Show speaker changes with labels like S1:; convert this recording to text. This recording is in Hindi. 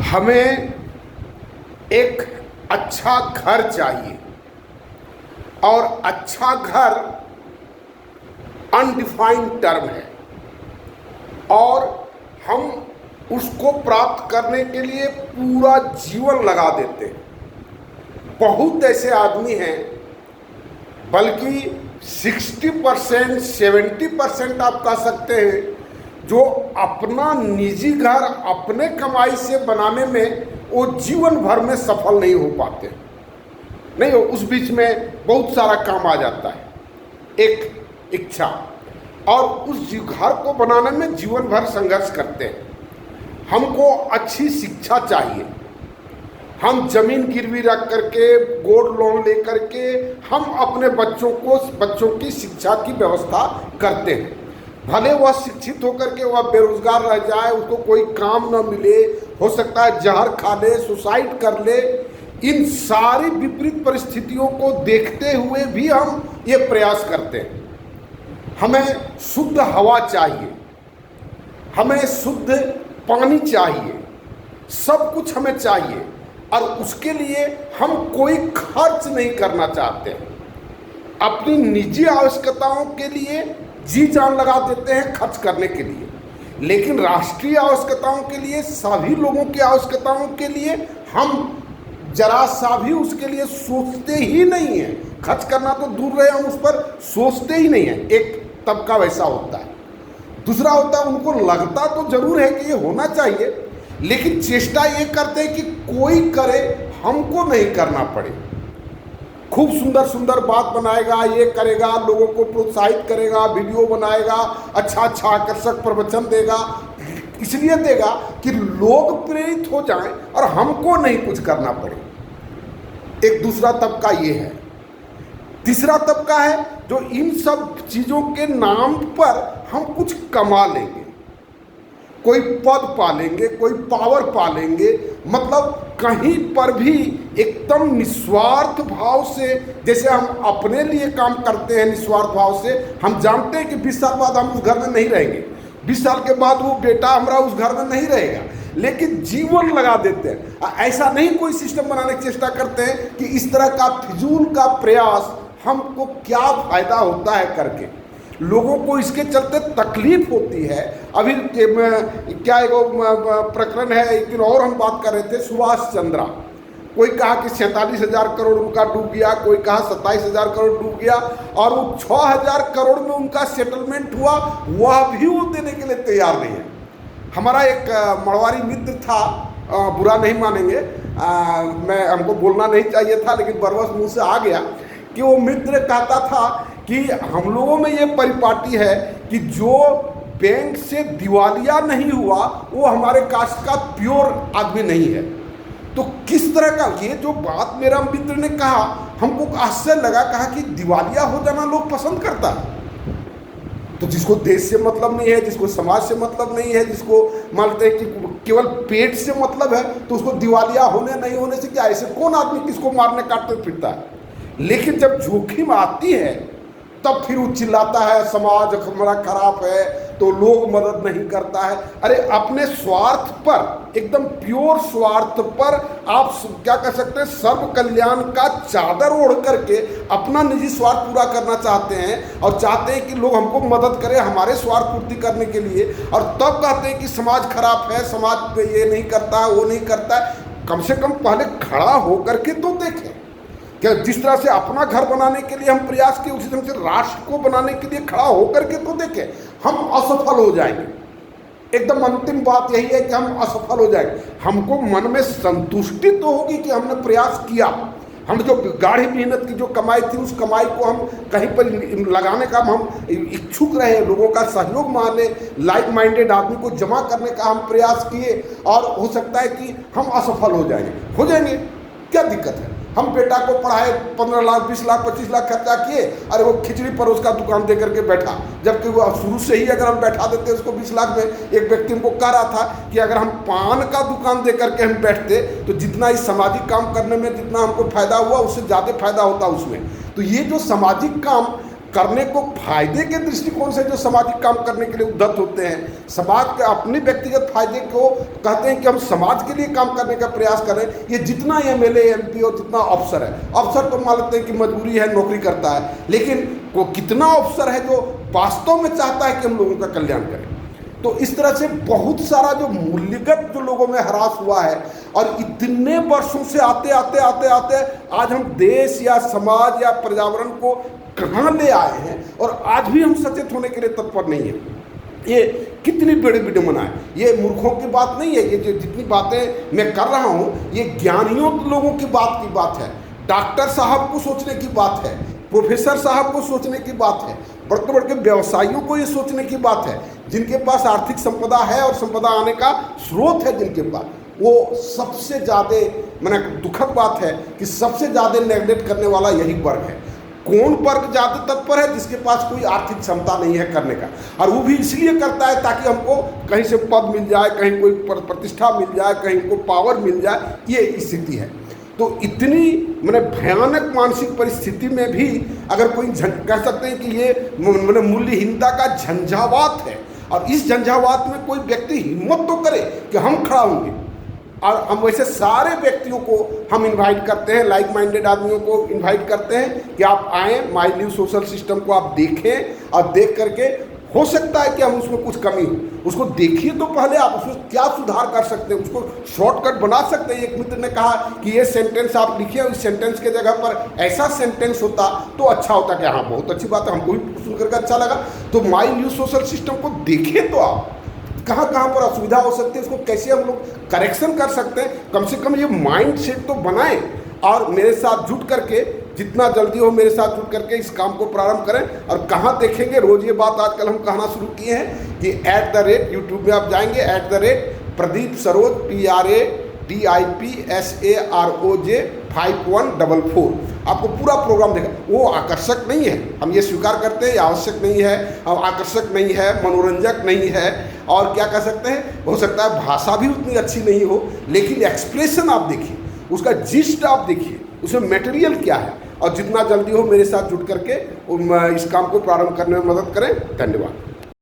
S1: हमें एक अच्छा घर चाहिए और अच्छा घर अनडिफाइंड टर्म है और हम उसको प्राप्त करने के लिए पूरा जीवन लगा देते हैं। बहुत ऐसे आदमी हैं, बल्कि 60% 70% आप कह सकते हैं, जो अपना निजी घर अपने कमाई से बनाने में वो जीवन भर में सफल नहीं हो पाते। नहीं हो, उस बीच में बहुत सारा काम आ जाता है, एक इच्छा, और उस घर को बनाने में जीवन भर संघर्ष करते हैं। हमको अच्छी शिक्षा चाहिए, हम जमीन गिरवी रख करके गोल्ड लोन लेकर के हम अपने बच्चों की शिक्षा की व्यवस्था करते हैं। भले वह शिक्षित होकर के वह बेरोजगार रह जाए, उसको कोई काम न मिले, हो सकता है जहर खा ले, सुसाइड कर ले। इन सारी विपरीत परिस्थितियों को देखते हुए भी हम ये प्रयास करते हैं। हमें शुद्ध हवा चाहिए, हमें शुद्ध पानी चाहिए, सब कुछ हमें चाहिए, और उसके लिए हम कोई खर्च नहीं करना चाहते। अपनी निजी आवश्यकताओं के लिए जी जान लगा देते हैं खर्च करने के लिए, लेकिन राष्ट्रीय आवश्यकताओं के लिए, सभी लोगों की आवश्यकताओं के लिए हम जरा सा भी उसके लिए सोचते ही नहीं है। खर्च करना तो दूर रहे, हम उस पर सोचते ही नहीं है। एक तबका वैसा होता है। दूसरा होता है, उनको लगता तो जरूर है कि ये होना चाहिए, लेकिन चेष्टा ये करते हैं कि कोई करे, हमको नहीं करना पड़े। खूब सुंदर सुंदर बात बनाएगा, ये करेगा, लोगों को प्रोत्साहित करेगा, वीडियो बनाएगा, अच्छा अच्छा आकर्षक प्रवचन देगा, इसलिए देगा कि लोग प्रेरित हो जाएं और हमको नहीं कुछ करना पड़े। एक दूसरा तबका ये है। तीसरा तबका है जो इन सब चीज़ों के नाम पर हम कुछ कमा लेंगे, कोई पद पा लेंगे, कोई पावर पा लेंगे, मतलब कहीं पर भी एकदम निस्वार्थ भाव से, जैसे हम अपने लिए काम करते हैं निस्वार्थ भाव से। हम जानते हैं कि 20 साल बाद हम उस घर में नहीं रहेंगे, 20 साल के बाद वो बेटा हमारा उस घर में नहीं रहेगा, लेकिन जीवन लगा देते हैं। ऐसा नहीं कोई सिस्टम बनाने की चेष्टा करते हैं कि इस तरह का फिजूल का प्रयास हमको क्या फायदा होता है करके। लोगों को इसके चलते तकलीफ होती है। अभी क्या एक प्रकरण है, एक दिन और हम बात कर रहे थे, सुभाष चंद्रा। कोई कहा कि 47,000 करोड़ उनका डूब गया, कोई कहा 27,000 करोड़ डूब गया, और वो 6,000 करोड़ में उनका सेटलमेंट हुआ, वह भी वो देने के लिए तैयार नहीं है। हमारा एक मड़वारी मित्र था, बुरा नहीं मानेंगे, हमको बोलना नहीं चाहिए था, लेकिन बरबस मुँह से आ गया कि वो मित्र कहता था कि हम लोगों में ये परिपाटी है कि जो बैंक से दिवालिया नहीं हुआ वो हमारे कास्ट का प्योर आदमी नहीं है। तो किस तरह का, ये जो बात मेरा मित्र ने कहा, हमको आश्चर्य लगा। कहा कि दिवालिया हो जाना लोग पसंद करता है। तो जिसको देश से मतलब नहीं है, जिसको समाज से मतलब नहीं है, जिसको मानते हैं कि केवल पेट से मतलब है, तो उसको दिवालिया होने नहीं होने से क्या, ऐसे कौन आदमी किसको मारने काटते फिरता है। लेकिन जब जोखिम आती है तब फिर वो चिल्लाता है समाज हमारा खराब है, तो लोग मदद नहीं करता है। अरे अपने स्वार्थ पर, एकदम प्योर स्वार्थ पर आप क्या कर सकते हैं, सर्व कल्याण का चादर ओढ़ करके अपना निजी स्वार्थ पूरा करना चाहते हैं, और चाहते हैं कि लोग हमको मदद करें हमारे स्वार्थ पूर्ति करने के लिए, और तब कहते हैं कि समाज खराब है, समाज ये नहीं करता है, वो नहीं करता है। कम से कम पहले खड़ा होकर के तो देखें क्या, जिस तरह से अपना घर बनाने के लिए हम प्रयास किए, उसी तरह से राष्ट्र को बनाने के लिए खड़ा होकर के तो देखें। हम असफल हो जाएंगे। एकदम अंतिम बात यही है कि हम असफल हो जाएंगे। हमको मन में संतुष्टि तो होगी कि हमने प्रयास किया, हम जो गाढ़ी मेहनत की जो कमाई थी, उस कमाई को हम कहीं पर लगाने का हम इच्छुक रहे, लोगों का सहयोग माने, लाइक माइंडेड आदमी को जमा करने का हम प्रयास किए, और हो सकता है कि हम असफल हो जाएंगे। क्या दिक्कत है? हम बेटा को पढ़ाए, 15 लाख 20 लाख 25 लाख खर्चा किए, अरे वो खिचड़ी पर उसका दुकान दे करके बैठा, जबकि वो शुरू से ही अगर हम बैठा देते उसको 20 लाख में। एक व्यक्ति हमको कह रहा था कि अगर हम पान का दुकान दे करके हम बैठते तो जितना इस सामाजिक काम करने में जितना हमको फायदा हुआ, उससे ज़्यादा फायदा होता उसमें। तो ये जो सामाजिक काम करने को फायदे के दृष्टिकोण से जो सामाजिक काम करने के लिए उद्यत होते हैं, समाज के अपने व्यक्तिगत फायदे को कहते हैं कि हम समाज के लिए काम करने का प्रयास करें। ये जितना एमएलए एमपी और जितना अफसर है, अफसर तो मान लेते हैं कि मजबूरी है, नौकरी करता है, लेकिन वो कितना अफसर है जो वास्तव में चाहता है कि हम लोगों का कल्याण करें। तो इस तरह से बहुत सारा जो मूल्यगत जो लोगों में ह्रास हुआ है, और इतने वर्षों से आते आते आते आते आज हम देश या समाज या पर्यावरण को कहाँ ले आए हैं, और आज भी हम सचेत होने के लिए तत्पर नहीं है। ये कितनी बड़ी विडंबना है। ये मूर्खों की बात नहीं है, ये जो जितनी बातें मैं कर रहा हूँ ये ज्ञानियों लोगों की बात है, डॉक्टर साहब को सोचने की बात है, प्रोफेसर साहब को सोचने की बात है, बड़े बड़े व्यवसायियों को ये सोचने की बात है, जिनके पास आर्थिक संपदा है और संपदा आने का स्रोत है जिनके पास। वो सबसे ज़्यादा मैंने दुखद बात है कि सबसे ज़्यादा नेगलेक्ट करने वाला यही वर्ग है। कौन वर्ग ज़्यादा तत्पर है? जिसके पास कोई आर्थिक क्षमता नहीं है करने का, और वो भी इसलिए करता है ताकि हमको कहीं से पद मिल जाए, कहीं कोई प्रतिष्ठा मिल जाए, कहीं को पावर मिल जाए, ये स्थिति है। तो इतनी मैंने भयानक मानसिक परिस्थिति में भी अगर कोई कह सकते हैं कि ये मैंने मूल्यहीनता का झंझावात है, और इस झंझावात में कोई व्यक्ति हिम्मत तो करे कि हम खड़ा होंगे, और हम वैसे सारे व्यक्तियों को हम इनवाइट करते हैं, लाइक माइंडेड आदमियों को इनवाइट करते हैं कि आप आएँ, माई न्यू सोशल सिस्टम को आप देखें, और देख करके हो सकता है कि हम उसमें कुछ कमी हो, उसको देखिए तो पहले आप उसमें क्या सुधार कर सकते हैं, उसको शॉर्टकट बना सकते हैं। एक मित्र ने कहा कि ये सेंटेंस आप लिखिए, इस सेंटेंस के जगह पर ऐसा सेंटेंस होता तो अच्छा होता। कि हाँ, बहुत अच्छी बात है, हमको भी सुन करके अच्छा लगा। तो माई न्यू सोशल सिस्टम को देखिए तो आप कहाँ कहाँ पर असुविधा हो सकती है, उसको कैसे हम लोग करेक्शन कर सकते हैं। कम से कम ये माइंड सेट तो बनाएं, और मेरे साथ जुट करके जितना जल्दी हो मेरे साथ जुट करके इस काम को प्रारंभ करें। और कहाँ देखेंगे? रोज़ ये बात आजकल हम कहना शुरू किए हैं कि @, यूट्यूब में आप जाएंगे @प्रदीप सरोज PRADIPSAROJ 5144, आपको पूरा प्रोग्राम देखा। वो आकर्षक नहीं है, हम ये स्वीकार करते हैं, ये आवश्यक नहीं है, अब आकर्षक नहीं है, मनोरंजक नहीं है, और क्या कह सकते हैं, हो सकता है भाषा भी उतनी अच्छी नहीं हो, लेकिन एक्सप्रेशन आप देखिए, उसका जिस्ट आप देखिए, उसमें मटेरियल क्या है। और जितना जल्दी हो मेरे साथ जुट करके इस काम को प्रारंभ करने में मदद करें। धन्यवाद।